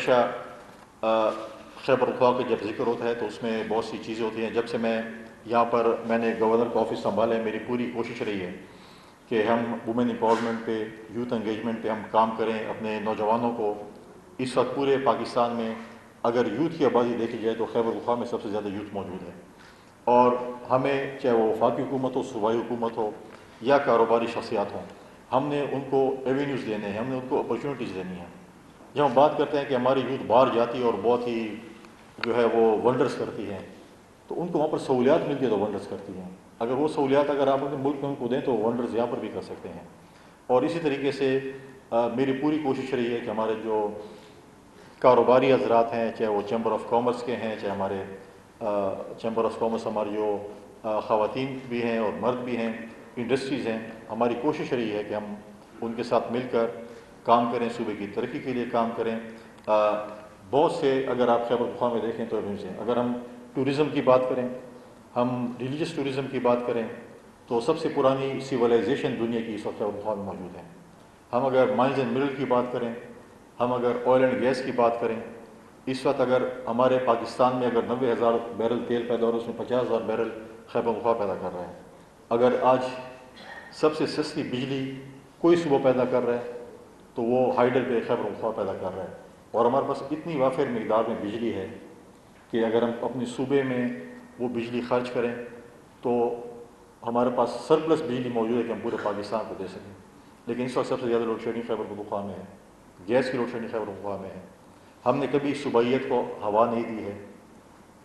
ہمیشہ خیبر پختونخوا کا جب ذکر ہوتا ہے تو اس میں بہت سی چیزیں ہوتی ہیں. جب سے میں یہاں پر میں نے گورنر کا آفس سنبھالا ہے، میری پوری کوشش رہی ہے کہ ہم وومن امپاورمنٹ پہ، یوتھ انگیجمنٹ پہ ہم کام کریں. اپنے نوجوانوں کو اس وقت پورے پاکستان میں اگر یوتھ کی آبادی دیکھی جائے تو خیبر پختونخوا میں سب سے زیادہ یوتھ موجود ہے. اور ہمیں چاہے وہ وفاقی حکومت ہو، صوبائی حکومت ہو یا کاروباری شخصیات ہوں، ہم نے ان کو ایوینیوز دینے ہیں، ہم نے ان کو اپرچونیٹیز دینی ہیں. جب ہم بات کرتے ہیں کہ ہماری یوتھ باہر جاتی ہے اور بہت ہی جو ہے وہ ونڈرز کرتی ہیں، تو ان کو وہاں پر سہولیات ملتی ہے تو ونڈرز کرتی ہیں. اگر وہ سہولیات اگر آپ اپنے ملک میں ان کو دیں تو ونڈرز یہاں پر بھی کر سکتے ہیں. اور اسی طریقے سے میری پوری کوشش رہی ہے کہ ہمارے جو کاروباری حضرات ہیں، چاہے وہ چیمبر آف کامرس کے ہیں، چاہے ہمارے چیمبر آف کامرس ہماری جو خواتین بھی ہیں اور مرد بھی ہیں، انڈسٹریز ہیں، ہماری کوشش رہی ہے کہ ہم ان کے ساتھ مل کر کام کریں، صوبے کی ترقی کے لیے کام کریں. بہت سے اگر آپ خیبر پختونخوا میں دیکھیں تو اگر ہم ٹورزم کی بات کریں، ہم ریلیجس ٹورزم کی بات کریں تو سب سے پرانی سویلائزیشن دنیا کی اس وقت خیبر پختونخوا میں موجود ہے. ہم اگر مائنز اینڈ منرل کی بات کریں، ہم اگر آئل اینڈ گیس کی بات کریں، اس وقت اگر ہمارے پاکستان میں اگر 90,000 بیرل تیل پیدا ہو رہا ہے، اس میں 50,000 بیرل خیبر پختونخوا پیدا کر رہا ہے. اگر آج سب سے سستی بجلی کوئی صوبہ پیدا کر رہا ہے تو وہ ہائیڈل پہ خیبر پختونخوا پیدا کر رہا ہے. اور ہمارے پاس اتنی وافر مقدار میں بجلی ہے کہ اگر ہم اپنے صوبے میں وہ بجلی خرچ کریں تو ہمارے پاس سرپلس بجلی موجود ہے کہ ہم پورے پاکستان کو دے سکیں. لیکن اس وقت سب سے زیادہ لوڈ شیڈنگ خیبر پختونخوا میں ہے، گیس کی لوڈ شیڈنگ خیبر پختونخوا میں ہے. ہم نے کبھی صوبائیت کو ہوا نہیں دی ہے،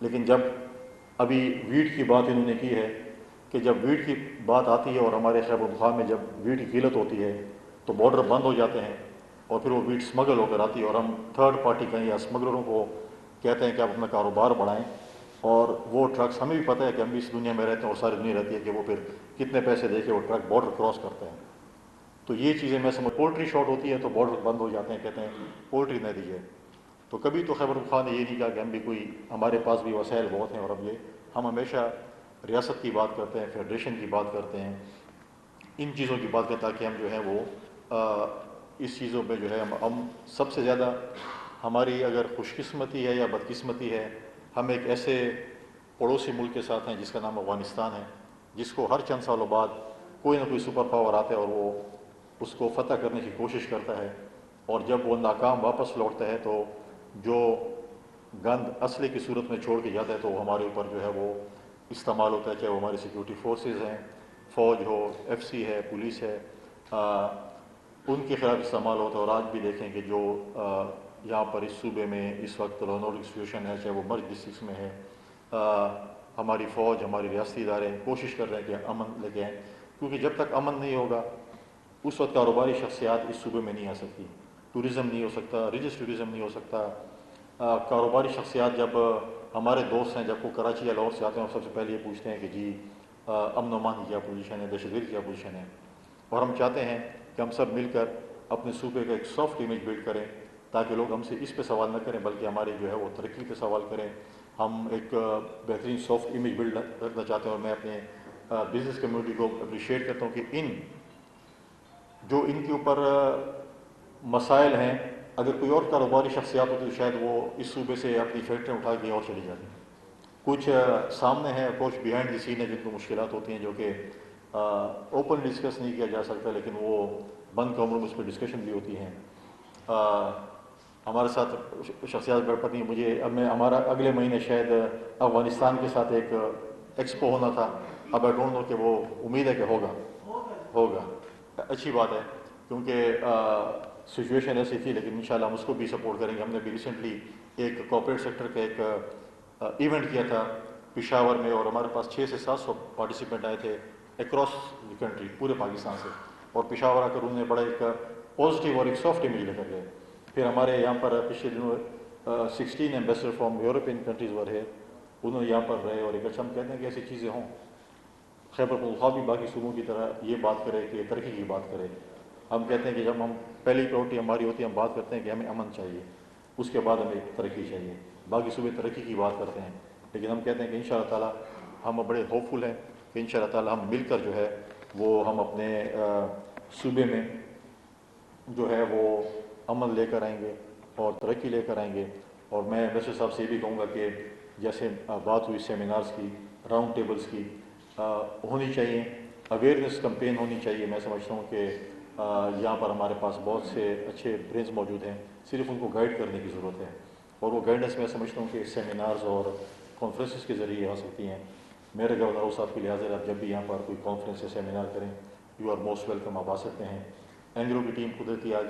لیکن جب ابھی ویٹ کی بات انہوں نے کی ہے کہ جب ویٹ کی بات آتی ہے اور ہمارے خیبر پختونخوا میں جب ویٹ کی قلت ہوتی ہے تو بارڈر بند ہو جاتے ہیں اور پھر وہ ویٹ اسمگل ہو کر آتی ہے اور ہم تھرڈ پارٹی کہیں یا اسمگلروں کو کہتے ہیں کہ آپ اپنا کاروبار بڑھائیں. اور وہ ٹرکس ہمیں بھی پتہ ہے کہ ہم بھی اس دنیا میں رہتے ہیں اور ساری دنیا رہتی ہے کہ وہ پھر کتنے پیسے دے کے وہ ٹرک بارڈر کراس کرتے ہیں. تو یہ چیزیں میں سمجھ، پولٹری شارٹ ہوتی ہے تو بارڈر بند ہو جاتے ہیں، کہتے ہیں پولٹری نہ دیجیے. تو کبھی تو خیبر پختونخوا نے یہ نہیں کہا کہ ہم بھی کوئی، ہمارے پاس بھی وسائل بہت ہیں. اور اب یہ ہم ہمیشہ ریاست کی بات کرتے ہیں، فیڈریشن کی بات کرتے ہیں، ان چیزوں کی بات کریں تاکہ ہم جو ہے وہ اس چیزوں پہ جو ہے ہم سب سے زیادہ، ہماری اگر خوش قسمتی ہے یا بدقسمتی ہے، ہم ایک ایسے پڑوسی ملک کے ساتھ ہیں جس کا نام افغانستان ہے، جس کو ہر چند سالوں بعد کوئی نہ کوئی سپر پاور آتا ہے اور وہ اس کو فتح کرنے کی کوشش کرتا ہے. اور جب وہ ناکام واپس لوٹتا ہے تو جو گند اسلحے کی صورت میں چھوڑ کے جاتا ہے تو ہمارے اوپر جو ہے وہ استعمال ہوتا ہے، چاہے وہ ہماری سیکیورٹی فورسز ہیں، فوج ہو، ایف سی ہے، پولیس ہے، ان کے خلاف استعمال ہوتا ہے. اور آج بھی دیکھیں کہ جو یہاں پر اس صوبے میں اس وقت لا اینڈ آرڈر سچویشن ہے، چاہے وہ مرج ڈسٹرکس میں ہے، ہماری فوج، ہماری ریاستی ادارے کوشش کر رہے ہیں کہ امن لے کے آئیں. کیونکہ جب تک امن نہیں ہوگا اس وقت کاروباری شخصیات اس صوبے میں نہیں آ سکتی، ٹورزم نہیں ہو سکتا، ریلیجس ٹورزم نہیں ہو سکتا. کاروباری شخصیات جب ہمارے دوست ہیں، جب وہ کراچی یا لاہور سے آتے ہیں اور سب سے پہلے یہ پوچھتے ہیں کہ جی امن و امان کی کیا پوزیشن ہے، دہشت گردی کی کیا پوزیشن ہے. اور ہم چاہتے ہیں کہ ہم سب مل کر اپنے صوبے کا ایک سافٹ امیج بلڈ کریں تاکہ لوگ ہم سے اس پہ سوال نہ کریں بلکہ ہماری جو ہے وہ ترقی پہ سوال کریں. ہم ایک بہترین سافٹ امیج بلڈ رکھنا چاہتے ہیں. اور میں اپنے بزنس کمیونٹی کو اپریشیٹ کرتا ہوں کہ جو ان کے اوپر مسائل ہیں، اگر کوئی اور کاروباری شخصیات ہوتی تو شاید وہ اس صوبے سے اپنی فیکٹری اٹھا کے اور چلی جاتی. کچھ سامنے ہیں، کچھ بیہائنڈ دی سین ہے جن کو مشکلات ہوتی ہیں جو کہ اوپن ڈسکس نہیں کیا جا سکتا، لیکن وہ بند کمروں میں اس پہ ڈسکشن بھی ہوتی ہیں. ہمارے ساتھ شخصیات بڑھ پاتی ہیں. مجھے ہمارا اگلے مہینے شاید افغانستان کے ساتھ ایک ایکسپو ہونا تھا. اب آئی ڈونٹ نو کہ وہ امید ہے کہ ہوگا. اچھی بات ہے کیونکہ سچویشن ایسی تھی، لیکن انشاءاللہ ہم اس کو بھی سپورٹ کریں گے. ہم نے بھی ریسنٹلی ایک کارپوریٹ سیکٹر کا ایک ایونٹ کیا تھا پشاور میں اور ہمارے پاس 600 سے 700 پارٹیسپینٹ آئے تھے اکراس دی کنٹری، پورے پاکستان سے. اور پشاور آ کر انہوں نے بڑا ایک پازیٹیو اور ایک سافٹ امیج لے کر گئے. پھر ہمارے یہاں پر پچھلے دنوں 16 ایمبیسڈر فرام یورپین کنٹریز ور ہے، انہوں نے یہاں پر رہے. اور ایک اچھا ہم کہتے ہیں کہ ایسی چیزیں ہوں. خیبر پختونخوا بھی باقی صوبوں کی طرح یہ بات کرے کہ ترقی کی بات کرے. ہم کہتے ہیں کہ جب ہم پہلی پریورٹی ہماری ہوتی ہے، ہم بات کرتے ہیں کہ ہمیں امن چاہیے، اس کے بعد ہمیں ترقی چاہیے. باقی صوبے ترقی کی بات کرتے ہیں، لیکن ہم کہتے ہیں کہ انشاءاللہ تعالیٰ ہم بڑے ہوپ فل ہیں کہ انشاءاللہ تعالیٰ ہم مل کر جو ہے وہ ہم اپنے صوبے میں جو ہے وہ امن لے کر آئیں گے. اور ترقی لے کر آئیں گے. اور میں ویسے صاحب سے یہ بھی کہوں گا کہ جیسے بات ہوئی سیمینارز کی، راؤنڈ ٹیبلز کی ہونی چاہیے، اویئرنیس کمپین ہونی چاہیے. میں سمجھتا ہوں کہ یہاں پر ہمارے پاس بہت سے اچھے برینز موجود ہیں، صرف ان کو گائیڈ کرنے کی ضرورت ہے. اور وہ گائیڈنس میں سمجھتا ہوں کہ سیمینارز اور کانفرنسز کے ذریعے آ سکتی ہیں. میرے گورنر صاحب کے لحاظ سے آپ جب بھی یہاں پر کوئی کانفرنس یا سیمینار کریں، یو آر موسٹ ویلکم، آپ آ سکتے ہیں. اینگلو کی ٹیم قدرتی آج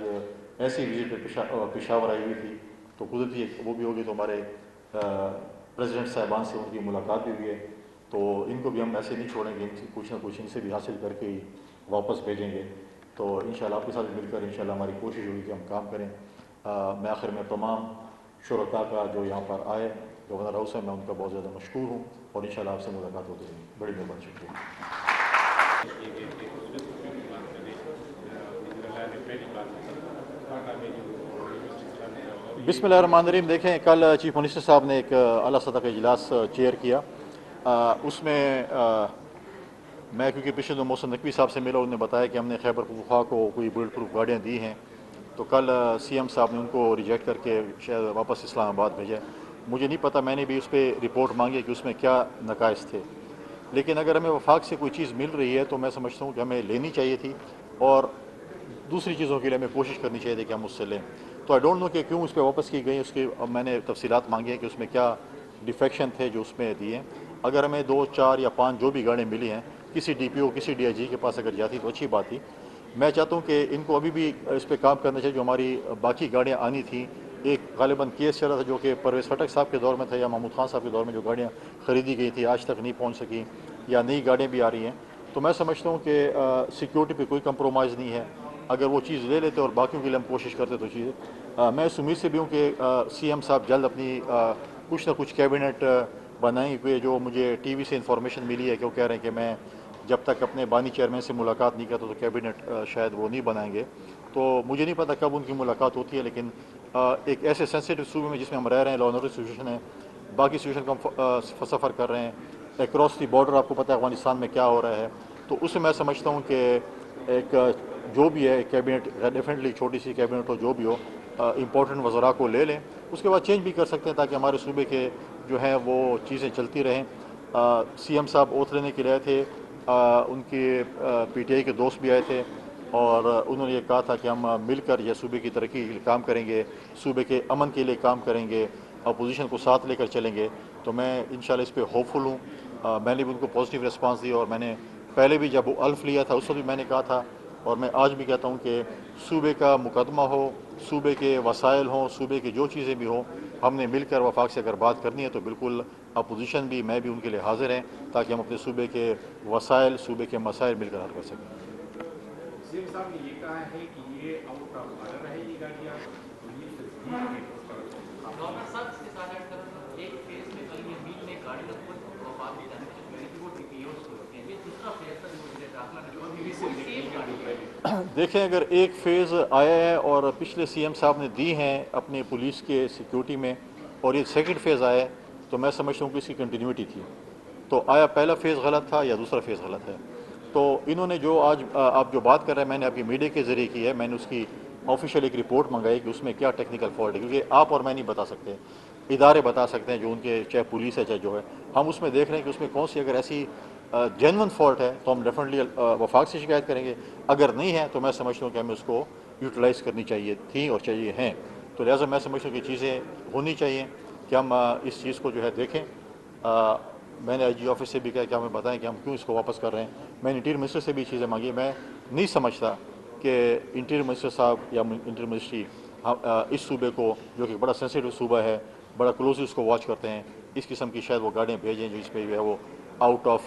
ایسی وزٹ پہ پشاور آئی ہوئی تھی، تو قدرتی وہ بھی ہوگی تو ہمارے پریزیڈنٹ صاحبان سے ان کی ملاقات بھی ہوئی ہے. تو ان کو بھی ہم ایسے نہیں چھوڑیں گے، کچھ نہ کچھ ان سے بھی حاصل کر کے ہی واپس بھیجیں گے. تو انشاءاللہ آپ کے ساتھ مل کر انشاءاللہ ہماری کوشش ہوگی کہ ہم کام کریں. میں آخر میں تمام شرکاء کا جو یہاں پر آئے گورنر ہاؤس ہے، میں ان کا بہت زیادہ مشکور ہوں، اور انشاءاللہ آپ سے ملاقات ہوتی رہے گی. بڑی مہربانی، شکریہ. بسم اللہ الرحمن الرحیم. دیکھیں، کل چیف منسٹر صاحب نے ایک اعلیٰ سطح کا اجلاس چیئر کیا. اس میں میں کیونکہ پچھلے دو محسن نقوی صاحب سے ملا، انہوں نے بتایا کہ ہم نے خیبر پختونخوا کو کوئی بلٹ پروف گاڑیاں دی ہیں، تو کل سی ایم صاحب نے ان کو ریجیکٹ کر کے شاید واپس اسلام آباد بھیجا. مجھے نہیں پتہ، میں نے بھی اس پہ رپورٹ مانگی کہ اس میں کیا نقائص تھے. لیکن اگر ہمیں وفاق سے کوئی چیز مل رہی ہے تو میں سمجھتا ہوں کہ ہمیں لینی چاہیے تھی، اور دوسری چیزوں کے لیے ہمیں کوشش کرنی چاہیے تھی کہ ہم اس سے لیں. تو آئی ڈونٹ نو کہ کیوں اس پہ واپس کی گئی. اس کی اب میں نے تفصیلات مانگی ہیں کہ اس میں کیا ڈیفیکشن تھے جو اس میں دیے. اگر ہمیں 2 4 یا 5 جو بھی گاڑیاں ملی ہیں، کسی ڈی پی او کسی ڈی آئی جی کے پاس اگر جاتی تو اچھی بات تھی. میں چاہتا ہوں کہ ان کو ابھی بھی اس پہ کام کرنا چاہیے. جو ہماری باقی گاڑیاں آنی تھیں، ایک غالباً کیس چلا تھا جو کہ پرویز خٹک صاحب کے دور میں تھا یا محمود خان صاحب کے دور میں، جو گاڑیاں خریدی گئی تھی آج تک نہیں پہنچ سکی، یا نئی گاڑیاں بھی آ رہی ہیں. تو میں سمجھتا ہوں کہ سیکیورٹی پہ کوئی کمپرومائز نہیں ہے. اگر وہ چیز لے لیتے اور باقیوں کے لیے ہم کوشش کرتے تو چیزیں میں اس امید سے بھی ہوں کہ سی ایم صاحب جلد اپنی کچھ نہ کچھ کیبنٹ بنائیں ہوئے. جو مجھے ٹی وی سے انفارمیشن ملی ہے کہ وہ کہہ رہے ہیں کہ میں جب تک اپنے بانی چیئرمین سے ملاقات نہیں کرتا تو کیبنٹ شاید وہ نہیں بنائیں گے. تو مجھے نہیں پتہ کب ان کی ملاقات ہوتی ہے، لیکن ایک ایسے سینسیٹیو صوبے میں جس میں ہم رہ رہے ہیں، لا اینڈ آرڈر سچویشن ہے، باقی سچویشن کا ہم سفر کر رہے ہیں، اکراس دی بارڈر آپ کو پتہ ہے افغانستان میں کیا ہو رہا ہے. تو اس میں سمجھتا ہوں کہ ایک جو بھی ہے کیبنٹ ڈیفینیٹلی چھوٹی سی کیبنٹ ہو، جو بھی ہو، امپورٹنٹ وزراء کو لے لیں. اس کے بعد چینج بھی کر سکتے ہیں تاکہ ہمارے صوبے کے جو ہیں وہ چیزیں چلتی رہیں. سی ایم صاحب اوتھ لینے کے لیے آئے تھے، ان کے پی ٹی آئی کے دوست بھی آئے تھے، اور انہوں نے یہ کہا تھا کہ ہم مل کر یہ صوبے کی ترقی کے لیے کام کریں گے، صوبے کے امن کے لیے کام کریں گے، اپوزیشن کو ساتھ لے کر چلیں گے. تو میں انشاءاللہ اس پہ ہوپ فل ہوں. میں نے بھی ان کو پازیٹیو ریسپانس دیا، اور میں نے پہلے بھی جب وہ الف لیا تھا اس وقت بھی میں نے کہا تھا، اور میں آج بھی کہتا ہوں کہ صوبے کا مقدمہ ہو، صوبے کے وسائل ہوں، صوبے کی جو چیزیں بھی ہوں، ہم نے مل کر وفاق سے اگر بات کرنی ہے تو بالکل اپوزیشن بھی، میں بھی ان کے لیے حاضر ہیں تاکہ ہم اپنے صوبے کے وسائل، صوبے کے مسائل مل کر حل کر سکیں. سی ایم صاحب نے یہ کہا ہے کہ یہ آؤٹ آف آرڈر ہے، یہ گاڑیاں پولیس گورنر صاحب اس کے ساتھ ایڈ کریں. ایک فیز میں کل یہ بیل نے گاڑی کا کوئی وفاق کی جانب سے کوئی وہ ٹی پی اوز کو روکیں. یہ دوسرا فیز تھا جو مجھے داخلہ نے دیکھیں، اگر ایک فیز آیا ہے اور پچھلے سی ایم صاحب نے دی ہیں اپنے پولیس کے سیکیورٹی میں، اور یہ سیکنڈ فیز آیا ہے، تو میں سمجھتا ہوں کہ اس کی کنٹینیوٹی تھی. تو آیا پہلا فیز غلط تھا یا دوسرا فیز غلط ہے؟ تو انہوں نے جو آج آپ جو بات کر رہے ہیں، میں نے آپ کی میڈیا کے ذریعے کی ہے، میں نے اس کی آفیشیل ایک رپورٹ منگائی کہ اس میں کیا ٹیکنیکل فالٹ ہے، کیونکہ آپ اور میں نہیں بتا سکتے، ادارے بتا سکتے ہیں جو ان کے، چاہے پولیس ہے چاہے جو ہے. ہم اس میں دیکھ رہے ہیں کہ اس میں کون سی اگر ایسی جینون فالٹ ہے تو ہم ڈیفینیٹلی وفاق سے شکایت کریں گے. اگر نہیں ہے تو میں سمجھتا ہوں کہ ہمیں اس کو یوٹیلائز کرنی چاہیے تھیں اور چاہیے ہیں. تو لہٰذا میں سمجھتا ہوں کہ چیزیں ہونی چاہیے کہ ہم اس چیز کو جو ہے دیکھیں. میں نے آئی جی آفس سے بھی کہا کہ ہمیں بتائیں کہ ہم کیوں اس کو واپس کر رہے ہیں. میں نے انٹیریئر منسٹر سے بھی چیزیں مانگی. میں نہیں سمجھتا کہ انٹیریئر منسٹر صاحب یا انٹیریئر منسٹری اس صوبے کو، جو کہ بڑا سینسیٹیو صوبہ ہے، بڑا کلوزلی اس کو واچ کرتے ہیں، اس قسم کی شاید وہ گاڑیاں بھیجیں جو اس پہ جو ہے وہ آؤٹ آف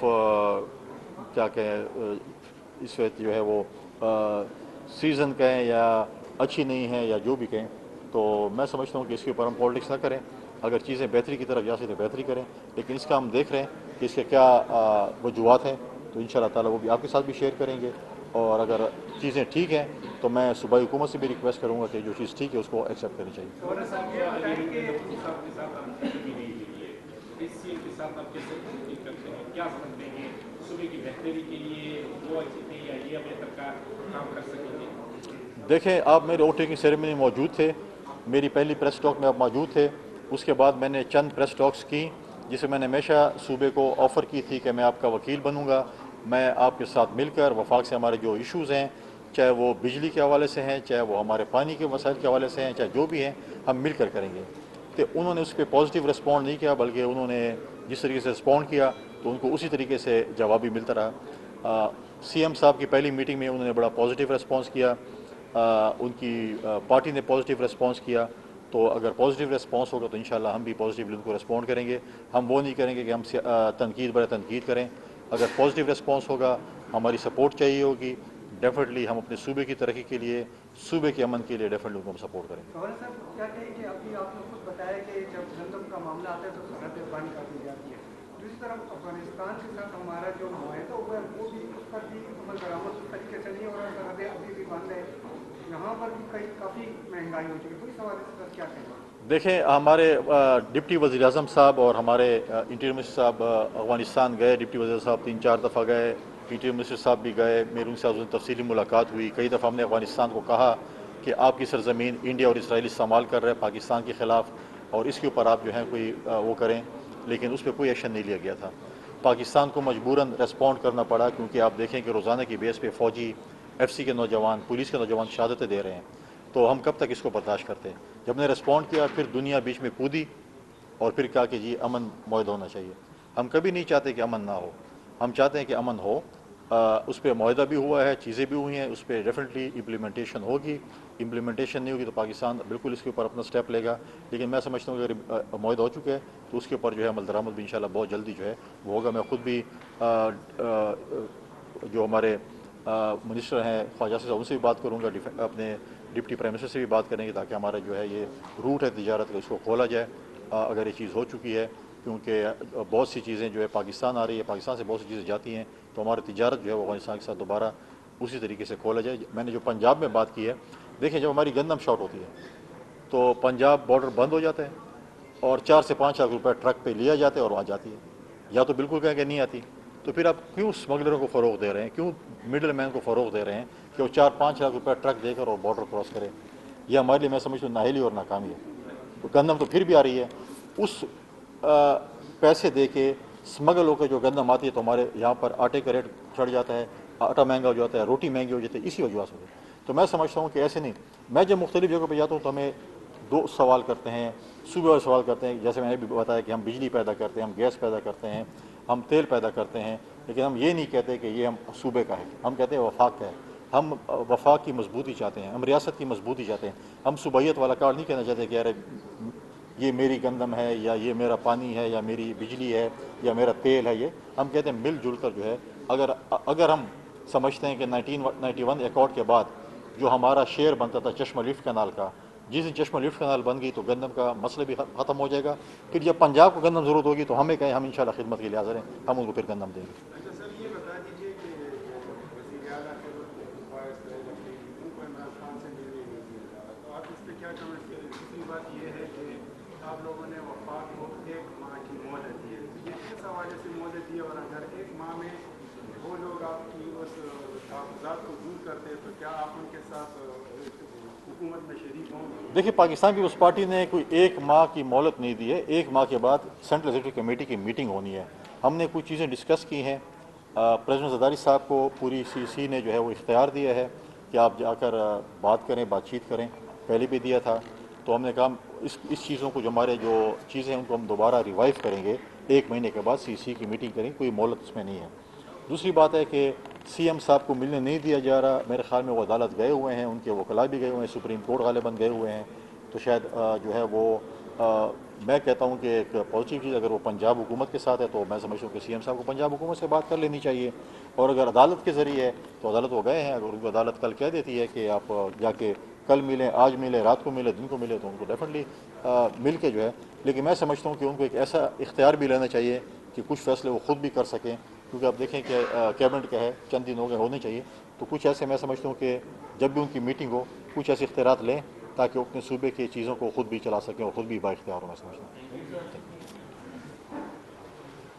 کیا کہیں، اس وقت جو ہے وہ سیزن کہیں یا اچھی نہیں ہے یا جو بھی کہیں. تو میں سمجھتا ہوں کہ اس کے اوپر ہم پالیٹکس نہ کریں. اگر چیزیں بہتری کی طرف جا سکتے تو بہتری کریں، لیکن اس کا ہم دیکھ رہے ہیں کہ اس کے کیا وجوہات ہیں. تو ان شاء اللہ تعالیٰ وہ بھی آپ کے ساتھ بھی شیئر کریں گے. اور اگر چیزیں ٹھیک ہیں تو میں صوبائی حکومت سے بھی ریکویسٹ کروں گا کہ جو چیز ٹھیک ہے اس کو ایکسیپٹ کرنی چاہیے. دیکھیں، آپ میرے ووٹنگ کی سیریمنی میں موجود تھے. میری پہلی پریس ٹاک میں آپ موجود تھے. اس کے بعد میں نے چند پریس ٹاکس کی جسے میں نے ہمیشہ صوبے کو آفر کی تھی کہ میں آپ کا وکیل بنوں گا. میں آپ کے ساتھ مل کر وفاق سے ہمارے جو ایشوز ہیں, چاہے وہ بجلی کے حوالے سے ہیں, چاہے وہ ہمارے پانی کے مسائل کے حوالے سے ہیں, چاہے جو بھی ہیں, ہم مل کر کریں گے. تو انہوں نے اس پہ پازیٹیو رسپونڈ نہیں کیا, بلکہ انہوں نے جس طریقے سے رسپونڈ کیا تو ان کو اسی طریقے سے جواب بھی ملتا رہا. سی ایم صاحب کی پہلی میٹنگ میں انہوں نے بڑا پازیٹیو رسپانس کیا, ان کی پارٹی نے پازیٹیو رسپانس کیا. تو اگر پازیٹیو رسپانس ہوگا تو انشاءاللہ ہم بھی پازیٹیولی ان کو رسپونڈ کریں گے. ہم وہ نہیں کریں گے کہ ہم تنقید برے تنقید کریں. اگر پازیٹیو رسپانس ہوگا, ہماری سپورٹ چاہیے ہوگی, ڈیفینیٹلی ہم اپنے صوبے کی ترقی کے لیے, صوبے کے امن کے لیے ڈیفینیٹلی ان کو ہم سپورٹ کریں گے. گورنر صاحب کیا کہیں کہ ابھی آپ نے خود بتایا کہ جب گندم کا معاملہ آتا ہے تو سرحدیں بند کر دی جاتی ہے. دوسری طرف افغانستان کے ساتھ ہمارا جو معاہدہ ہوا ہے وہ بھی اس پر بھی عمل درآمد اس طریقے سے نہیں ہو رہا, سرحدیں ابھی بھی بند ہے, یہاں پر بھی کافی مہنگائی ہو چکی ہے. تو اس حوالے سے کیا کہیں گے؟ دیکھیں, ہمارے ڈپٹی وزیر اعظم صاحب اور ہمارے انٹیریئر منسٹر صاحب افغانستان گئے. ڈپٹی وزیر صاحب 3-4 دفعہ گئے, انٹیریئر منسٹر صاحب بھی گئے, میری ان سے تفصیلی ملاقات ہوئی. کئی دفعہ ہم نے افغانستان کو کہا کہ آپ کی سرزمین انڈیا اور اسرائیل استعمال کر رہے ہیں پاکستان کے خلاف, اور اس کے اوپر آپ جو ہیں کوئی وہ کریں, لیکن اس پہ کوئی ایکشن نہیں لیا گیا تھا. پاکستان کو مجبوراً ریسپونڈ کرنا پڑا, کیونکہ آپ دیکھیں کہ روزانہ کی بیس پہ فوجی, ایف سی کے نوجوان, پولیس کے نوجوان شہادتیں دے رہے ہیں. تو ہم کب تک اس کو برداشت کرتے ہیں؟ جب نے ریسپونڈ کیا پھر دنیا بیچ میں کودی اور پھر کہا کہ جی امن معاہدہ ہونا چاہیے. ہم کبھی نہیں چاہتے کہ امن نہ ہو, ہم چاہتے ہیں کہ امن ہو. اس پہ معاہدہ بھی ہوا ہے, چیزیں بھی ہوئی ہیں, اس پہ ڈیفینیٹلی امپلیمنٹیشن ہوگی. امپلیمنٹیشن نہیں ہوگی تو پاکستان بالکل اس کے اوپر اپنا سٹیپ لے گا. لیکن میں سمجھتا ہوں کہ اگر معاہدہ ہو چکا ہے تو اس کے اوپر جو ہے عمل درآمد بھی انشاءاللہ بہت جلدی جو ہے وہ ہوگا. میں خود بھی جو ہمارے منسٹر ہیں خواجہ صاحب, ان سے بھی بات کروں گا, اپنے ڈپٹی پرائم منسٹر سے بھی بات کریں گے, تاکہ ہمارا جو ہے یہ روٹ ہے تجارت کا اس کو کھولا جائے اگر یہ چیز ہو چکی ہے. کیونکہ بہت سی چیزیں جو ہے پاکستان آ رہی ہے, پاکستان سے بہت سی چیزیں جاتی ہیں, تو ہماری تجارت جو ہے وہ افغانستان کے ساتھ دوبارہ اسی طریقے سے کھولا جائے. میں نے جو پنجاب میں بات کی ہے, دیکھیں جب ہماری گندم شارٹ ہوتی ہے تو پنجاب بارڈر بند ہو جاتا ہے اور 4 سے 5 لاکھ روپے ٹرک پہ لیا جاتا ہے اور وہاں جاتی ہے. یا تو بالکل کہیں کہ نہیں آتی, تو پھر آپ کیوں اسمگلروں کو فروغ دے رہے ہیں, کیوں مڈل مین کو فروغ دے رہے ہیں کہ وہ 4-5 لاکھ روپے ٹرک دے کر اور بارڈر کراس کرے؟ یہ ہمارے لیے میں سمجھتا ہوں نااہلی اور ناکامی ہے. تو گندم تو پھر بھی آ رہی ہے, اس پیسے دے کے اسمگل ہو کے جو گندم آتی ہے تو ہمارے یہاں پر آٹے کا ریٹ چڑھ جاتا ہے, آٹا مہنگا ہو جاتا ہے, روٹی مہنگی ہو جاتی ہے اسی وجہ سے. تو میں سمجھتا ہوں کہ ایسے نہیں. میں جب مختلف جگہوں پہ جاتا ہوں تو ہمیں 2 سوال کرتے ہیں, صوبے والے سوال کرتے ہیں, جیسے میں نے بھی بتایا کہ ہم بجلی پیدا کرتے ہیں, ہم گیس پیدا کرتے ہیں, ہم تیل پیدا کرتے ہیں, لیکن ہم یہ نہیں کہتے کہ یہ ہم صوبے کا ہے, ہم کہتے ہیں وفاق کا ہے. ہم وفاق کی مضبوطی چاہتے ہیں, ہم ریاست کی مضبوطی چاہتے ہیں. ہم صوبائیت والا کارڈ نہیں کہنا چاہتے کہ یار یہ میری گندم ہے, یا یہ میرا پانی ہے, یا میری بجلی ہے, یا میرا تیل ہے. یہ ہم کہتے ہیں مل جل کر جو ہے, اگر ہم سمجھتے ہیں کہ 1991 ایکارڈ کے بعد جو ہمارا شیئر بنتا تھا چشمہ لفٹ کینال کا, جس دن چشمہ لفٹ کینال بن گئی تو گندم کا مسئلہ بھی ختم ہو جائے گا. پھر جب پنجاب کو گندم ضرورت ہوگی تو ہمیں کہیں, ہم انشاءاللہ خدمت کے لیے حاضر ہیں, ہم ان کو پھر گندم دیں گے. اچھا سر, یہ بتا دیجیے کہ وزیر اعلیٰ عمران سے ملنے نہیں دیا, تو آپ اس پہ کیا کمنٹ کریں؟ دوسری بات یہ ہے کہ آپ لوگوں نے وفاق کو 1 ماہ کی مہلت دی ہے, یہ کس حوالے سے مہلت دی ہے, اور اگر 1 ماہ میں وہ لوگ آپ کی اس کاغذات کو دور کرتے ہیں تو کیا آپ ان کے ساتھ حکومت میں شریک ہوں گے؟ دیکھیے, پاکستان پیپلز پارٹی نے کوئی 1 ماہ کی مہلت نہیں دی ہے. 1 ماہ کے بعد سینٹرل ایگزیکٹو کمیٹی کی میٹنگ ہونی ہے. ہم نے کچھ چیزیں ڈسکس کی ہیں. پریزیڈنٹ زرداری صاحب کو پوری CC نے جو ہے وہ اختیار دیا ہے کہ آپ جا کر بات کریں, بات چیت کریں. پہلے بھی دیا تھا, تو ہم نے کہا اس چیزوں کو, جو ہمارے جو چیزیں ہیں ان کو ہم دوبارہ ریوائیو کریں گے 1 مہینے کے بعد. CC کی میٹنگ کریں, کوئی مہلت اس میں نہیں ہے. دوسری بات ہے کہ CM صاحب کو ملنے نہیں دیا جا رہا. میرے خیال میں وہ عدالت گئے ہوئے ہیں, ان کے وکلاء بھی گئے ہوئے ہیں, سپریم کورٹ غالباً گئے ہوئے ہیں. تو شاید جو ہے وہ میں کہتا ہوں کہ ایک پازیٹیو چیز, اگر وہ پنجاب حکومت کے ساتھ ہے تو میں سمجھتا ہوں کہ CM صاحب کو پنجاب حکومت سے بات کر لینی چاہیے. اور اگر عدالت کے ذریعے ہے تو عدالت وہ گئے ہیں. اگر ان کو عدالت کل کہہ دیتی ہے کہ آپ جا کے کل ملیں, آج ملیں, رات کو ملیں, دن کو ملیں, تو ان کو ڈیفینیٹلی مل کے جو ہے. لیکن میں سمجھتا ہوں کہ ان کو ایک ایسا اختیار بھی لینا چاہیے کہ کچھ فیصلے وہ خود بھی کر سکیں, کیونکہ آپ دیکھیں کہ کیبنٹ کا ہے, چند دن ہو گئے, ہونے چاہیے. تو کچھ ایسے میں سمجھتا ہوں کہ جب بھی ان کی میٹنگ ہو کچھ ایسے اختیارات لیں تاکہ وہ اپنے صوبے کی چیزوں کو خود بھی چلا سکیں اور خود بھی با اختیار ہو. میں سمجھتا ہوں.